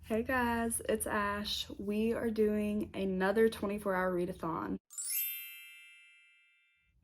Hey guys, it's Ash. We are doing another 24-hour readathon.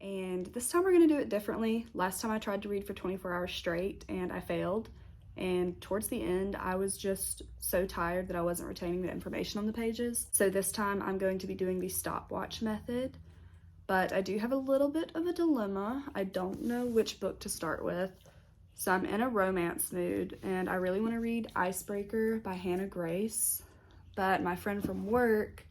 And this time we're going to do it differently. Last time I tried to read for 24 hours straight and I failed. And towards the end, I was just so tired that I wasn't retaining the information on the pages. So this time I'm going to be doing the stopwatch method. But I do have a little bit of a dilemma. I don't know which book to start with. So I'm in a romance mood and I really want to read Icebreaker by Hannah Grace. But my friend from work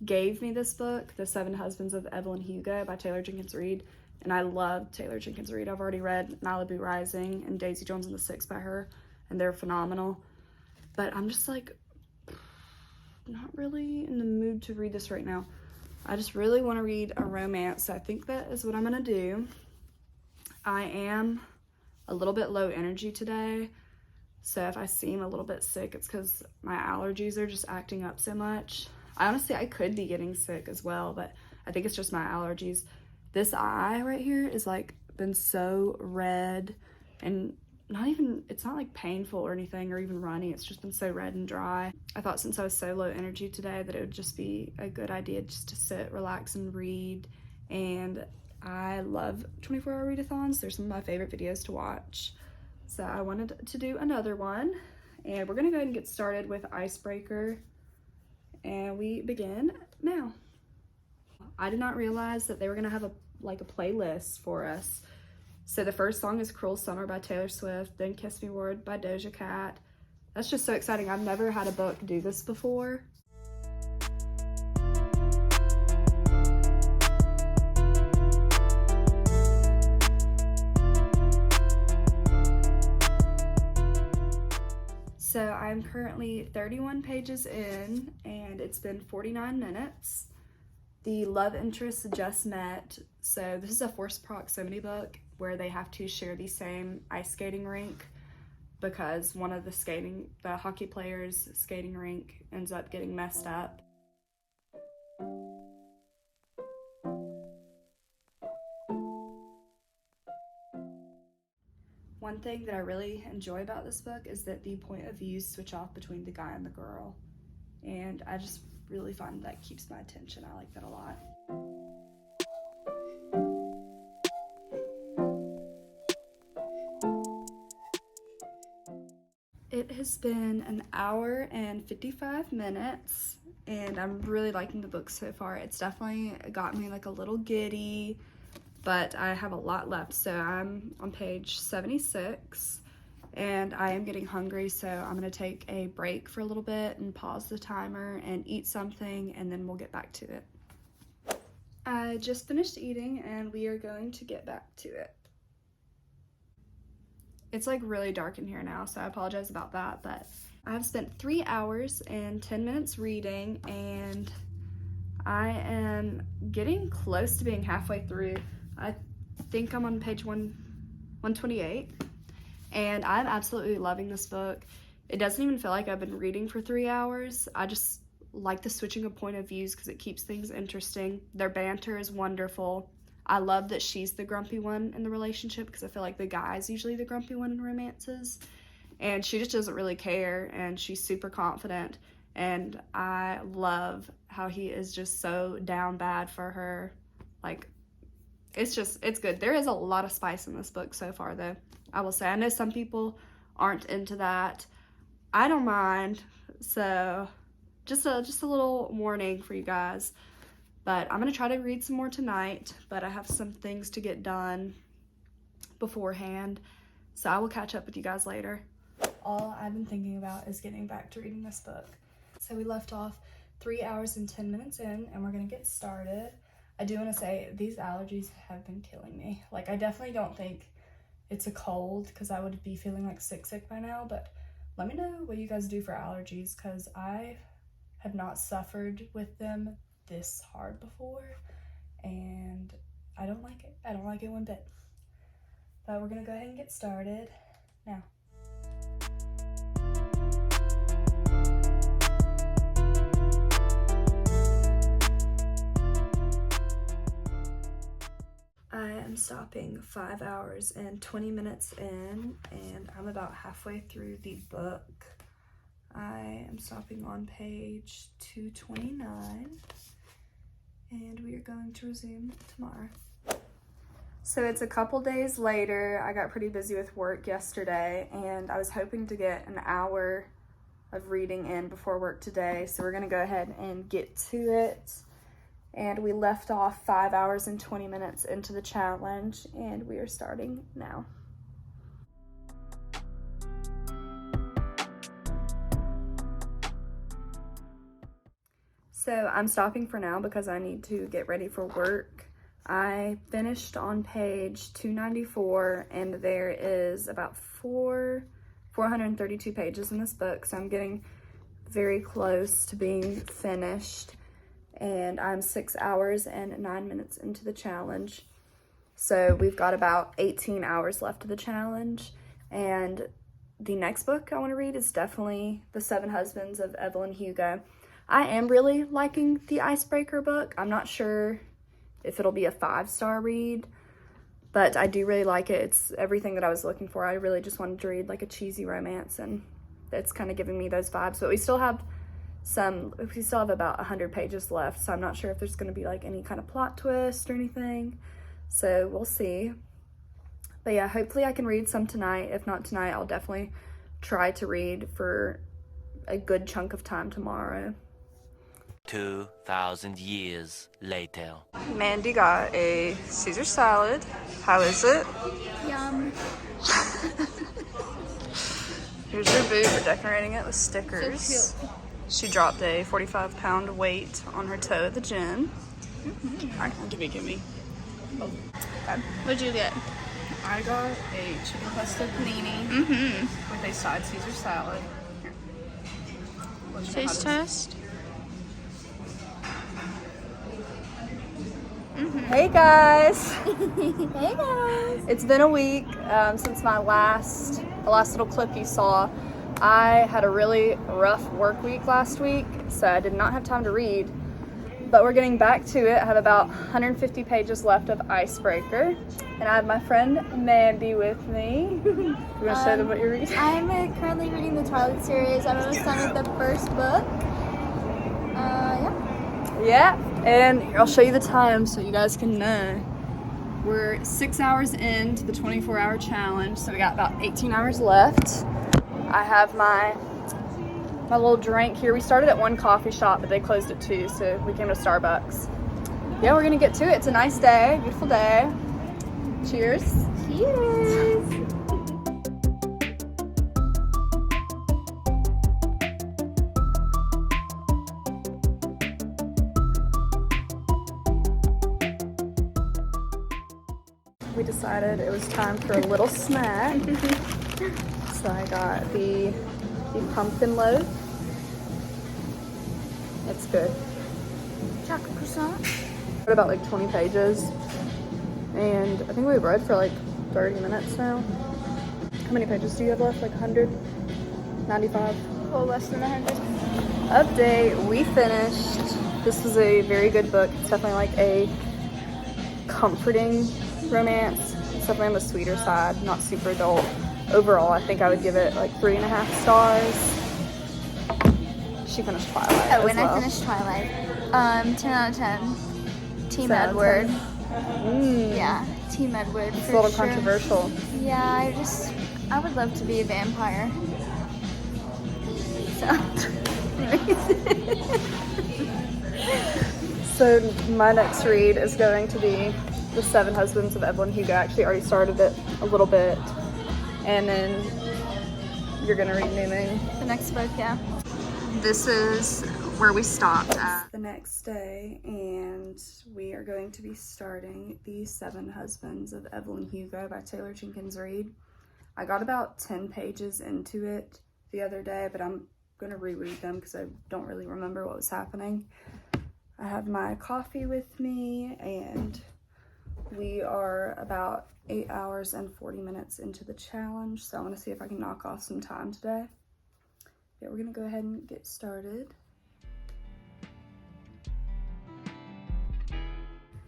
gave me this book, The Seven Husbands of Evelyn Hugo by Taylor Jenkins Reid. And I love Taylor Jenkins Reid. I've already read Malibu Rising and Daisy Jones and the Six by her, and they're phenomenal. But I'm just like, not really in the mood to read this right now. I just really want to read a romance. So I think that is what I'm going to do. I am a little bit low energy today. So if I seem a little bit sick, it's because my allergies are just acting up so much. I could be getting sick as well, but I think it's just my allergies. This eye right here is like been so red and it's not like painful or anything or even runny. It's just been so red and dry. I thought since I was so low energy today that it would just be a good idea just to sit, relax, and read. And I love 24-hour readathons. They're some of my favorite videos to watch. So I wanted to do another one. And we're gonna go ahead and get started with Icebreaker. And we begin now. I did not realize that they were gonna have a playlist for us. So the first song is Cruel Summer by Taylor Swift, then Kiss Me Ward by Doja Cat. That's just so exciting. I've never had a book do this before. So I'm currently 31 pages in and it's been 49 minutes. The love interests just met. So this is a forced proximity book where they have to share the same ice skating rink because one of the hockey players' skating rink ends up getting messed up. One thing that I really enjoy about this book is that the point of views switch off between the guy and the girl. And I just really find that keeps my attention. I like that a lot. It has been an hour and 55 minutes and I'm really liking the book so far. It's definitely got me like a little giddy, but I have a lot left. So I'm on page 76 and I am getting hungry, so I'm gonna take a break for a little bit and pause the timer and eat something, and then we'll get back to it. I just finished eating and we are going to get back to it. It's like really dark in here now, so I apologize about that, but I've spent 3 hours and 10 minutes reading and I am getting close to being halfway through. I think I'm on page 128 and I'm absolutely loving this book. It doesn't even feel like I've been reading for 3 hours. I just like the switching of point of views because it keeps things interesting. Their banter is wonderful. I love that she's the grumpy one in the relationship because I feel like the guy's usually the grumpy one in romances. And she just doesn't really care and she's super confident. And I love how he is just so down bad for her. Like, it's good. There is a lot of spice in this book so far though. I will say, I know some people aren't into that. I don't mind. So just a little warning for you guys. But I'm gonna try to read some more tonight, but I have some things to get done beforehand. So I will catch up with you guys later. All I've been thinking about is getting back to reading this book. So we left off 3 hours and 10 minutes in and we're gonna get started. I do wanna say these allergies have been killing me. Like, I definitely don't think it's a cold because I would be feeling like sick by now, but let me know what you guys do for allergies because I have not suffered with them this hard before and I don't like it. I don't like it one bit. But we're gonna go ahead and get started now. I am stopping 5 hours and 20 minutes in and I'm about halfway through the book. I am stopping on page 229, and we are going to resume tomorrow. So it's a couple days later. I got pretty busy with work yesterday, and I was hoping to get an hour of reading in before work today, so we're gonna go ahead and get to it. And we left off 5 hours and 20 minutes into the challenge, and we are starting now. So I'm stopping for now because I need to get ready for work. I finished on page 294, and there is about 432 pages in this book, so I'm getting very close to being finished. And I'm 6 hours and 9 minutes into the challenge. So we've got about 18 hours left of the challenge. And the next book I want to read is definitely The 7 Husbands of Evelyn Hugo. I am really liking the Icebreaker book. I'm not sure if it'll be a 5-star read, but I do really like it. It's everything that I was looking for. I really just wanted to read like a cheesy romance, and it's kind of giving me those vibes. But we still have about 100 pages left, so I'm not sure if there's going to be like any kind of plot twist or anything. So we'll see. But yeah, hopefully I can read some tonight. If not tonight, I'll definitely try to read for a good chunk of time tomorrow. 2,000 years later. Mandy got a Caesar salad. How is it? Yum. Here's your boo for decorating it with stickers. So cute. She dropped a 45-pound weight on her toe at the gym. Mm-hmm. All right, gimme. Oh, okay. What'd you get? I got a chicken pesto panini with a side Caesar salad. Here. Taste test. Hey guys! Hey guys! It's been a week since the last little clip you saw. I had a really rough work week last week, so I did not have time to read. But we're getting back to it. I have about 150 pages left of Icebreaker. And I have my friend Mandy with me. You want to show them what you're reading? I'm currently reading the Twilight series. I'm almost done with the first book. Yeah, and I'll show you the time so you guys can know. We're 6 hours into the 24-hour challenge, so we got about 18 hours left. I have my little drink here. We started at one coffee shop, but they closed at 2, so we came to Starbucks. Yeah, we're gonna get to it. It's a nice day, beautiful day. Cheers. Cheers! We decided it was time for a little snack. So I got the pumpkin loaf. It's good. Chocolate croissant. Read about like 20 pages. And I think we've read for like 30 minutes now. How many pages do you have left? Like 100? 95? Oh, less than 100. Update, we finished. This is a very good book. It's definitely like a comforting romance. It's definitely on the sweeter side, not super adult. Overall, I think I would give it like 3.5 stars. She finished Twilight. Oh, when I finished Twilight. 10 out of 10. Team Edward. Yeah, Team Edward. It's a little controversial. Yeah, I would love to be a vampire. So my next read is going to be The 7 Husbands of Evelyn Hugo. I actually already started it a little bit. And then you're going to read New Moon. The next book, yeah. This is where we stopped at the next day, and we are going to be starting The 7 Husbands of Evelyn Hugo by Taylor Jenkins Reid. I got about 10 pages into it the other day, but I'm going to reread them because I don't really remember what was happening. I have my coffee with me, and we are about 8 hours and 40 minutes into the challenge, so I want to see if I can knock off some time today. Yeah, we're gonna go ahead and get started.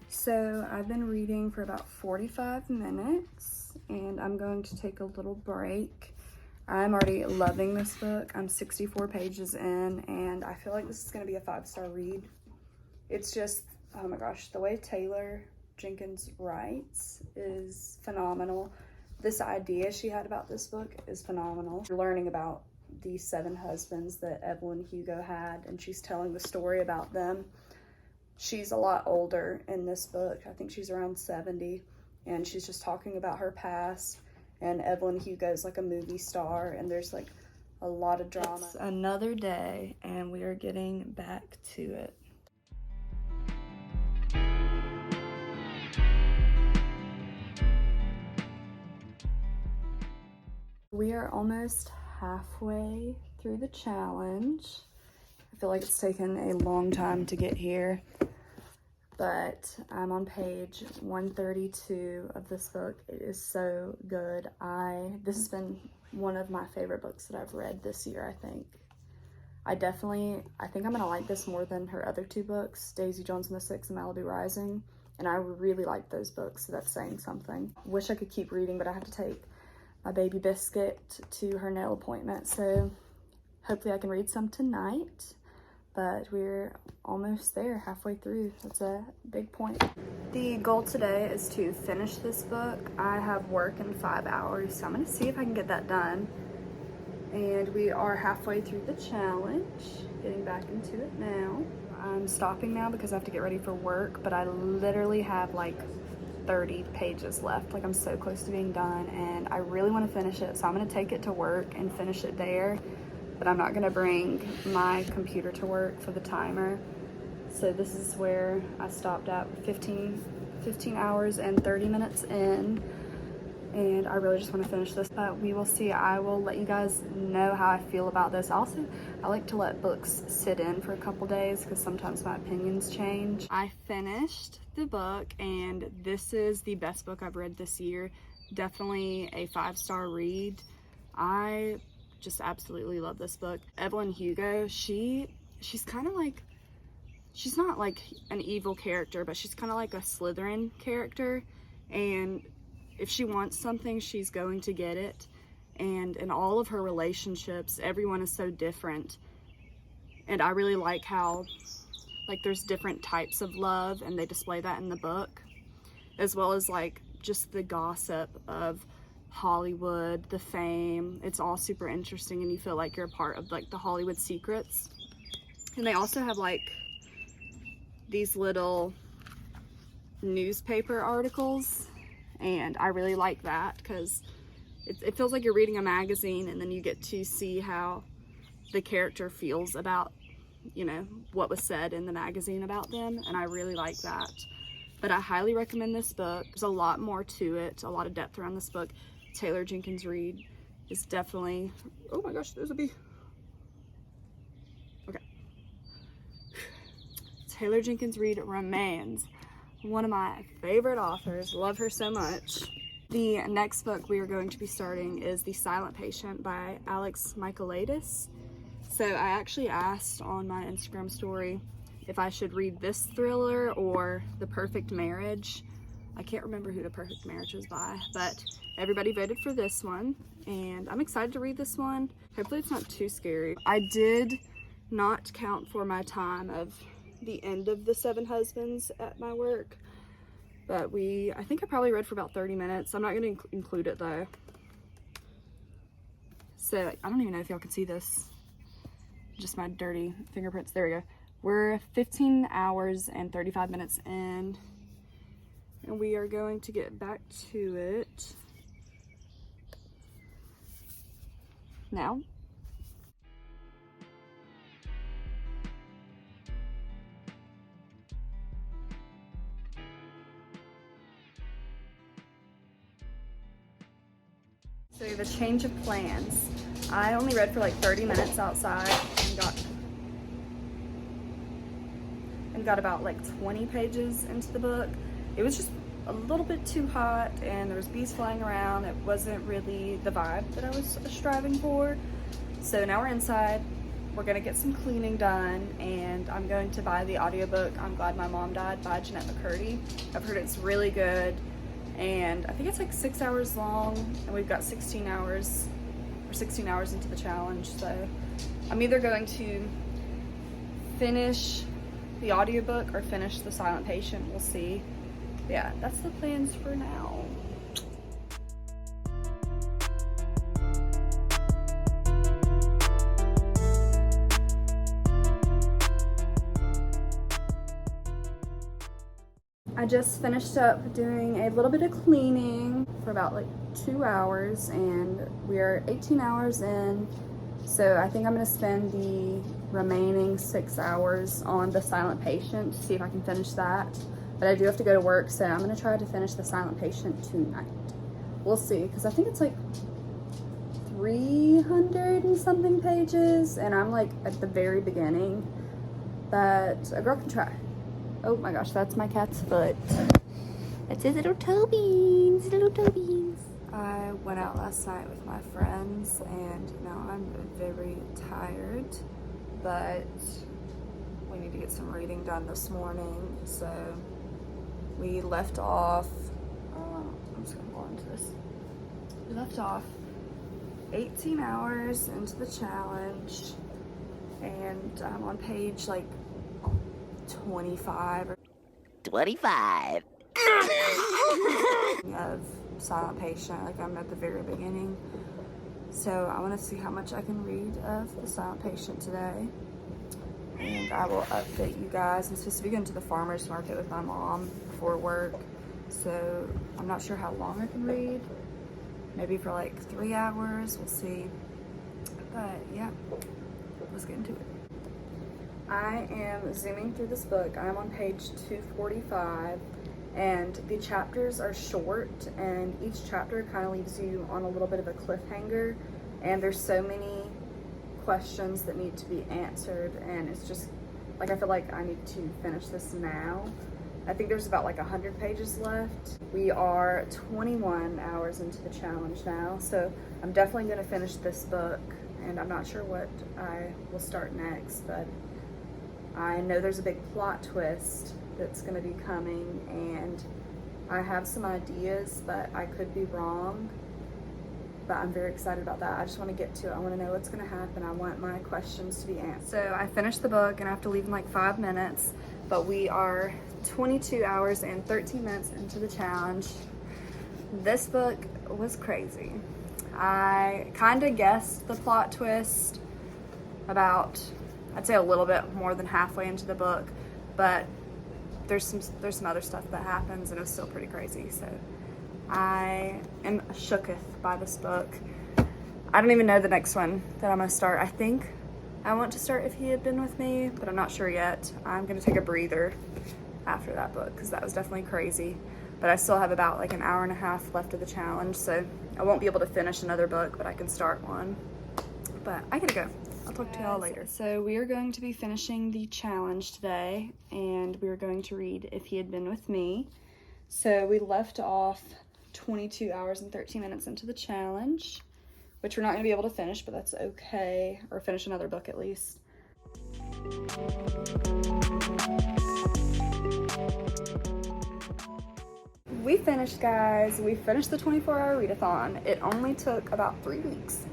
So I've been reading for about 45 minutes, and I'm going to take a little break. I'm already loving this book. I'm 64 pages in, and I feel like this is going to be a 5-star read. It's just, oh my gosh, the way Taylor Jenkins writes is phenomenal. This idea she had about this book is phenomenal. You're learning about the 7 husbands that Evelyn Hugo had, and she's telling the story about them. She's a lot older in this book. I think she's around 70, and she's just talking about her past. And Evelyn Hugo's like a movie star, and there's like a lot of drama. It's another day, and we are getting back to it. We are almost halfway through the challenge. I feel like it's taken a long time to get here, but I'm on page 132 of this book. It is so good. This has been one of my favorite books that I've read this year, I think. I think I'm gonna like this more than her other 2 books, Daisy Jones and the Six and Malibu Rising, and I really like those books, so that's saying something. Wish I could keep reading, but I have to take my baby Biscuit to her nail appointment, so hopefully I can read some tonight. But we're almost there, halfway through. That's a big point. The goal today is to finish this book. I have work in 5 hours, so I'm gonna see if I can get that done. And we are halfway through the challenge, getting back into it now. I'm stopping now because I have to get ready for work, but I literally have like 30 pages left. Like, I'm so close to being done, and I really want to finish it, so I'm gonna take it to work and finish it there. But I'm not gonna bring my computer to work for the timer. So this is where I stopped at 15 hours and 30 minutes in. And I really just wanna finish this, but we will see. I will let you guys know how I feel about this. Also, I like to let books sit in for a couple days because sometimes my opinions change. I finished the book, and this is the best book I've read this year. Definitely a 5-star read. I just absolutely love this book. Evelyn Hugo, she's kind of like, she's not like an evil character, but she's kind of like a Slytherin character, and if she wants something, she's going to get it. And in all of her relationships, everyone is so different, and I really like how like there's different types of love, and they display that in the book, as well as like just the gossip of Hollywood, the fame. It's all super interesting, and you feel like you're a part of like the Hollywood secrets. And they also have like these little newspaper articles, and I really like that because it feels like you're reading a magazine, and then you get to see how the character feels about, you know, what was said in the magazine about them, and I really like that. But I highly recommend this book. There's a lot more to it, a lot of depth around this book. Taylor Jenkins Reid is definitely, oh my gosh, there's a bee. Okay. Taylor Jenkins Reid remains one of my favorite authors. Love her so much. The next book we are going to be starting is The Silent Patient by Alex Michaelides. So I actually asked on my Instagram story if I should read this thriller or The Perfect Marriage. I can't remember who The Perfect Marriage was by, but everybody voted for this one, and I'm excited to read this one. Hopefully it's not too scary. I did not count for my time of the end of The 7 Husbands at my work, but I think I probably read for about 30 minutes. I'm not going to include it though. So I don't even know if y'all can see this. Just my dirty fingerprints. There we go. We're 15 hours and 35 minutes in, and we are going to get back to it now. So the change of plans. I only read for like 30 minutes outside and got about like 20 pages into the book. It was just a little bit too hot, and there was bees flying around. It wasn't really the vibe that I was striving for. So now we're inside. We're gonna get some cleaning done, and I'm going to buy the audiobook I'm Glad My Mom Died by Jeanette McCurdy. I've heard it's really good, and I think it's like 6 hours long, and we've got 16 hours We're 16 hours into the challenge, so I'm either going to finish the audiobook or finish The Silent Patient. We'll see. Yeah, that's the plans for now. I just finished up doing a little bit of cleaning for about like 2 hours, and we're 18 hours in. So I think I'm gonna spend the remaining 6 hours on The Silent Patient to see if I can finish that. But I do have to go to work, so I'm gonna try to finish The Silent Patient tonight. We'll see, because I think it's like 300 and something pages, and I'm like at the very beginning, but a girl can try. Oh my gosh, that's my cat's foot. It's his little toe beans, little toe beans. I went out last night with my friends, and now I'm very tired, but we need to get some reading done this morning. So we left off, I'm just gonna go into this. We left off 18 hours into the challenge, and I'm on page like 25 of Silent Patient. Like, I'm at the very beginning, so I want to see how much I can read of The Silent Patient today, and I will update you guys. I'm supposed to be going to the farmer's market with my mom before work, so I'm not sure how long I can read. Maybe for like 3 hours, we'll see. But yeah, let's get into it. I am zooming through this book. I'm on page 245, and the chapters are short, and each chapter kind of leaves you on a little bit of a cliffhanger, and there's so many questions that need to be answered, and it's just like, I feel like I need to finish this now. I think there's about like 100 pages left. We are 21 hours into the challenge now, so I'm definitely going to finish this book, and I'm not sure what I will start next, but I know there's a big plot twist that's going to be coming, and I have some ideas, but I could be wrong. But I'm very excited about that. I just want to get to it. I want to know what's going to happen. I want my questions to be answered. So I finished the book, and I have to leave in like 5 minutes, but we are 22 hours and 13 minutes into the challenge. This book was crazy. I kind of guessed the plot twist about, I'd say, a little bit more than halfway into the book, but there's some other stuff that happens, and it was still pretty crazy. So I am shooketh by this book. I don't even know the next one that I'm gonna start. I think I want to start If He Had Been With Me, but I'm not sure yet. I'm gonna take a breather after that book, because that was definitely crazy. But I still have about like an hour and a half left of the challenge, so I won't be able to finish another book, but I can start one. But I gotta go. I'll talk to y'all later. So we are going to be finishing the challenge today, and we are going to read If He Had Been With Me. So we left off 22 hours and 13 minutes into the challenge, which we're not going to be able to finish, but that's okay, or finish another book at least. We finished, guys. We finished the 24-hour readathon. It only took about 3 weeks,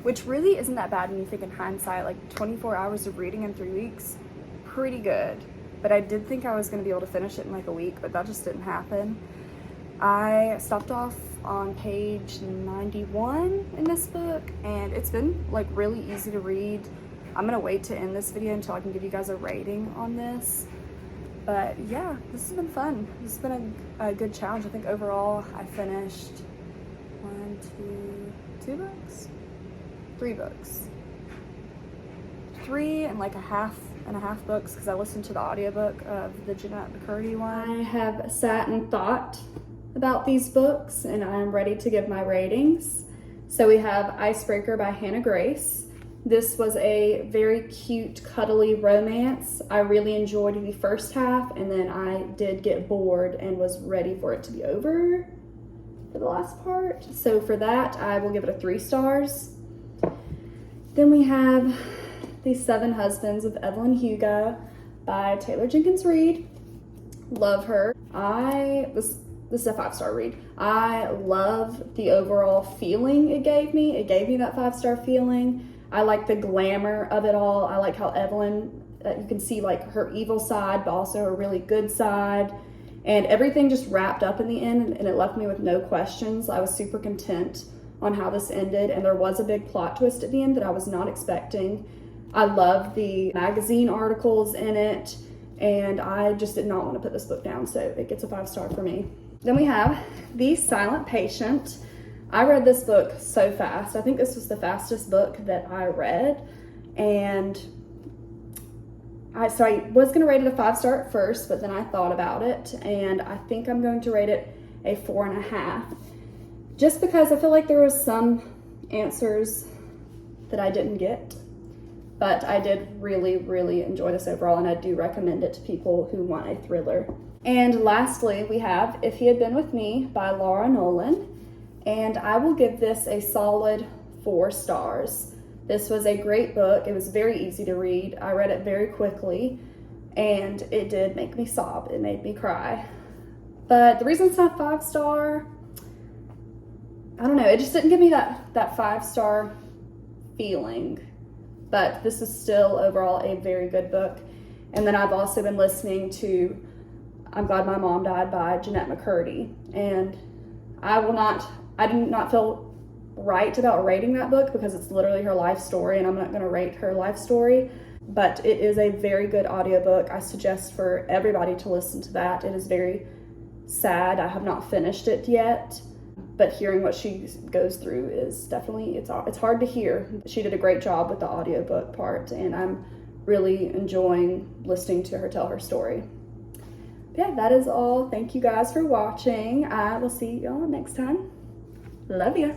which really isn't that bad when you think in hindsight. Like, 24 hours of reading in 3 weeks, pretty good. But I did think I was going to be able to finish it in like a week, but that just didn't happen. I stopped off on page 91 in this book, and it's been like really easy to read. I'm gonna wait to end this video until I can give you guys a rating on this. But yeah, this has been fun. This has been a good challenge. I think overall I finished 3 books. 3 and like a half books, because I listened to the audiobook of the Jeanette McCurdy one. I have sat and thought about these books, and I'm ready to give my ratings. So we have Icebreaker by Hannah Grace. This was a very cute, cuddly romance. I really enjoyed the first half, and then I did get bored and was ready for it to be over for the last part. So for that, I will give it a 3 stars. Then we have The 7 Husbands of Evelyn Hugo by Taylor Jenkins Reid. Love her. this is a 5-star read. I love the overall feeling it gave me. It gave me that 5-star feeling. I like the glamour of it all. I like how Evelyn, you can see like her evil side, but also her really good side. And everything just wrapped up in the end, and it left me with no questions. I was super content on how this ended, and there was a big plot twist at the end that I was not expecting. I love the magazine articles in it, and I just did not want to put this book down, so it gets a 5-star for me. Then we have The Silent Patient. I read this book so fast. I think this was the fastest book that I read, and I was going to rate it a 5-star at first, but then I thought about it, and I think I'm going to rate it a 4.5, just because I feel like there was some answers that I didn't get, but I did really, really enjoy this overall, and I do recommend it to people who want a thriller. And lastly, we have If He Had Been With Me by Laura Nolan, and I will give this a solid 4 stars. This was a great book. It was very easy to read. I read it very quickly, and it did make me sob. It made me cry. But the reason it's not 5-star, I don't know. It just didn't give me that 5-star feeling. But this is still overall a very good book. And then I've also been listening to I'm Glad My Mom Died by Jeanette McCurdy. And I do not feel right about rating that book because it's literally her life story, and I'm not going to rate her life story, but it is a very good audiobook. I suggest for everybody to listen to that. It is very sad. I have not finished it yet, but hearing what she goes through is definitely, it's hard to hear. She did a great job with the audiobook part, and I'm really enjoying listening to her tell her story. Yeah, that is all. Thank you guys for watching. I will see y'all next time. Love ya.